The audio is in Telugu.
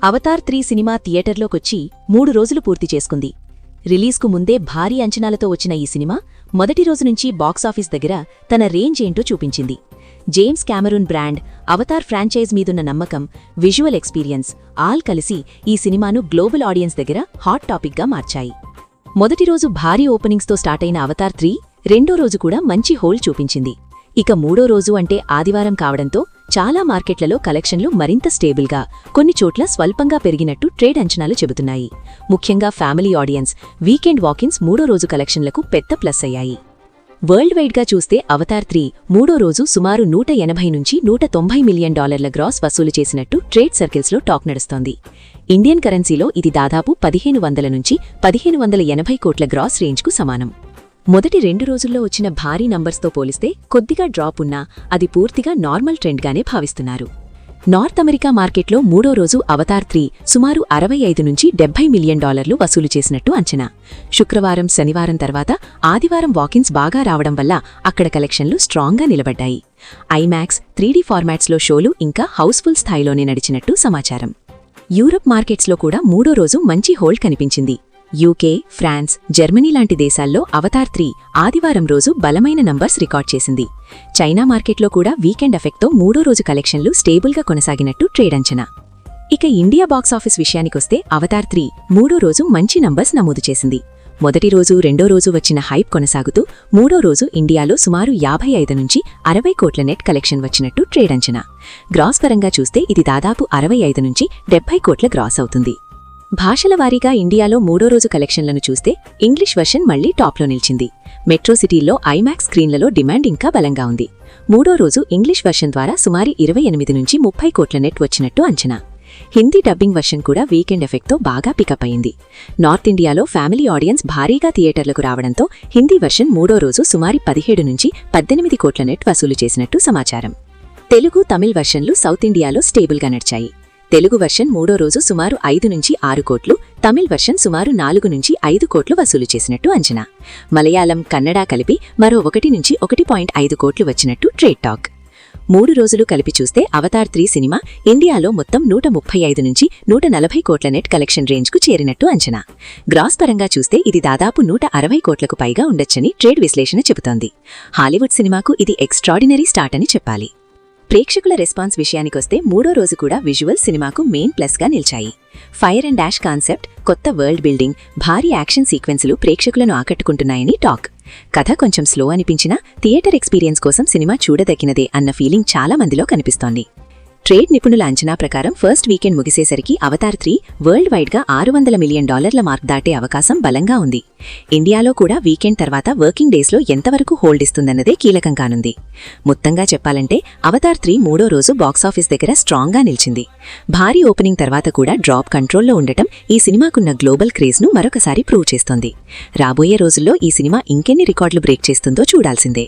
అవతార్ 3 సినిమా థియేటర్లోకొచ్చి 3 రోజులు పూర్తి చేసుకుంది. రిలీజ్కు ముందే భారీ అంచనాలతో వచ్చిన ఈ సినిమా మొదటి రోజు నుంచి బాక్సాఫీస్ దగ్గర తన రేంజ్ ఏంటో చూపించింది. James Cameroon brand, Avatar franchise మీదున్న నమ్మకం, విజువల్ ఎక్స్పీరియన్స్ ఆల్ కలిసి ఈ సినిమాను గ్లోబల్ ఆడియన్స్ దగ్గర హాట్ టాపిక్గా మార్చాయి. మొదటి రోజు భారీ ఓపెనింగ్స్తో స్టార్టైన అవతార్ 3 రెండో రోజు కూడా మంచి హోల్డ్ చూపించింది. ఇక మూడో రోజు అంటే ఆదివారం కావడంతో చాలా మార్కెట్లలో కలెక్షన్లు మరింత స్టేబుల్గా, కొన్ని చోట్ల స్వల్పంగా పెరిగినట్టు ట్రేడ్ అంచనాలు చెబుతున్నాయి. ముఖ్యంగా ఫ్యామిలీ ఆడియన్స్, వీకెండ్ వాకిన్స్ మూడో రోజు కలెక్షన్లకు పెద్ద ప్లస్ అయ్యాయి. వరల్డ్ వైడ్గా చూస్తే అవతార్ 3 మూడో రోజు సుమారు $180 నుంచి $190 మిలియన్ గ్రాస్ వసూలు చేసినట్టు ట్రేడ్ సర్కిల్స్లో టాక్ నడుస్తోంది. ఇండియన్ కరెన్సీలో ఇది దాదాపు 1500 నుంచి 1580 కోట్ల గ్రాస్ రేంజ్కు సమానం. మొదటి 2 రోజుల్లో వచ్చిన భారీ నంబర్స్తో పోలిస్తే కొద్దిగా డ్రాప్ ఉన్నా అది పూర్తిగా నార్మల్ ట్రెండ్గానే భావిస్తున్నారు. నార్త్ అమెరికా మార్కెట్లో మూడో రోజు అవతార్ 3 సుమారు $65 నుంచి $70 మిలియన్ వసూలు చేసినట్టు అంచనా. శుక్రవారం, శనివారం తర్వాత ఆదివారం వాకిన్స్ బాగా రావడం వల్ల అక్కడ కలెక్షన్లు స్ట్రాంగ్గా నిలబడ్డాయి. ఐమాక్స్, 3D ఫార్మాట్స్లో షోలు ఇంకా హౌస్ఫుల్ స్థాయిలోనే నడిచినట్టు సమాచారం. యూరప్ మార్కెట్స్లో కూడా మూడో రోజు మంచి హోల్డ్ కనిపించింది. యూకే, ఫ్రాన్స్, జర్మనీ లాంటి దేశాల్లో అవతార్ 3 ఆదివారం రోజు బలమైన నంబర్స్ రికార్డ్ చేసింది. చైనా మార్కెట్లో కూడా వీకెండ్ ఎఫెక్ట్తో మూడో రోజు కలెక్షన్లు స్టేబుల్గా కొనసాగినట్టు ట్రేడ్ అంచనా. ఇక ఇండియా బాక్సాఫీస్ విషయానికొస్తే అవతార్ 3 మూడో రోజు మంచి నంబర్స్ నమోదు చేసింది. మొదటి రోజు, రెండో రోజు వచ్చిన హైప్ కొనసాగుతూ మూడో రోజు ఇండియాలో సుమారు 55 నుంచి 60 కోట్ల నెట్ కలెక్షన్ వచ్చినట్టు ట్రేడ్ అంచనా. గ్రాస్ పరంగా చూస్తే ఇది దాదాపు 65 నుంచి 70 కోట్ల గ్రాస్ అవుతుంది. భాషల వారీగా ఇండియాలో మూడో రోజు కలెక్షన్లను చూస్తే ఇంగ్లీష్ వర్షన్ మళ్లీ టాప్లో నిలిచింది. మెట్రో సిటీల్లో ఐమాక్స్ స్క్రీన్లలో డిమాండ్ ఇంకా బలంగా ఉంది. మూడో రోజు ఇంగ్లీష్ వర్షన్ ద్వారా సుమారు 28 నుంచి 30 కోట్ల నెట్ వచ్చినట్టు అంచనా. హిందీ డబ్బింగ్ వర్షన్ కూడా వీకెండ్ ఎఫెక్ట్తో బాగా పికప్ అయింది. నార్త్ ఇండియాలో ఫ్యామిలీ ఆడియన్స్ భారీగా థియేటర్లకు రావడంతో హిందీ వర్షన్ మూడో రోజు సుమారు 17 నుంచి 18 కోట్ల నెట్ వసూలు చేసినట్టు సమాచారం. తెలుగు, తమిళ్ వర్షన్లు సౌత్ ఇండియాలో స్టేబుల్గా నడిచాయి. తెలుగు వర్షన్ మూడో రోజు సుమారు 5 నుంచి 6 కోట్లు, తమిళ్ వర్షన్ సుమారు 4 నుంచి 5 కోట్లు వసూలు చేసినట్టు అంచనా. మలయాళం, కన్నడ కలిపి మరో 1 నుంచి 1.5 కోట్లు వచ్చినట్టు ట్రేడ్ టాక్. 3 రోజులు కలిపి చూస్తే అవతార్ 3 సినిమా ఇండియాలో మొత్తం 135 నుంచి 140 కోట్ల నెట్ కలెక్షన్ రేంజ్కు చేరినట్టు అంచనా. గ్రాస్ పరంగా చూస్తే ఇది దాదాపు 160 కోట్లకు పైగా ఉండొచ్చని ట్రేడ్ విశ్లేషణ చెబుతోంది. హాలీవుడ్ సినిమాకు ఇది ఎక్స్ట్రాడినరీ స్టార్ట్ అని చెప్పాలి. ప్రేక్షకుల రెస్పాన్స్ విషయానికొస్తే మూడో రోజు కూడా విజువల్ సినిమాకు మెయిన్ ప్లస్గా నిలిచాయి. ఫైర్ అండ్ డాష్ కాన్సెప్ట్, కొత్త వరల్డ్ బిల్డింగ్, భారీ యాక్షన్ సీక్వెన్సులు ప్రేక్షకులను ఆకట్టుకుంటున్నాయని టాక్. కథ కొంచెం స్లో అనిపించినా థియేటర్ ఎక్స్పీరియన్స్ కోసం సినిమా చూడదగినదే అన్న ఫీలింగ్ చాలా మందిలో కనిపిస్తోంది. ట్రేడ్ నిపుణుల అంచనా ప్రకారం ఫస్ట్ వీకెండ్ ముగిసేసరికి అవతార్ 3 వరల్డ్ వైడ్గా $600 మిలియన్ మార్క్ దాటే అవకాశం బలంగా ఉంది. ఇండియాలో కూడా వీకెండ్ తర్వాత వర్కింగ్ డేస్లో ఎంతవరకు హోల్డ్ ఇస్తుందన్నదే కీలకం కానుంది. మొత్తంగా చెప్పాలంటే అవతార్ 3 మూడో రోజు బాక్సాఫీస్ దగ్గర స్ట్రాంగ్గా నిలిచింది. భారీ ఓపెనింగ్ తర్వాత కూడా డ్రాప్ కంట్రోల్లో ఉండటం ఈ సినిమాకున్న గ్లోబల్ క్రేజ్ను మరొకసారి ప్రూవ్ చేస్తోంది. రాబోయే రోజుల్లో ఈ సినిమా ఇంకెన్ని రికార్డులు బ్రేక్ చేస్తుందో చూడాల్సిందే.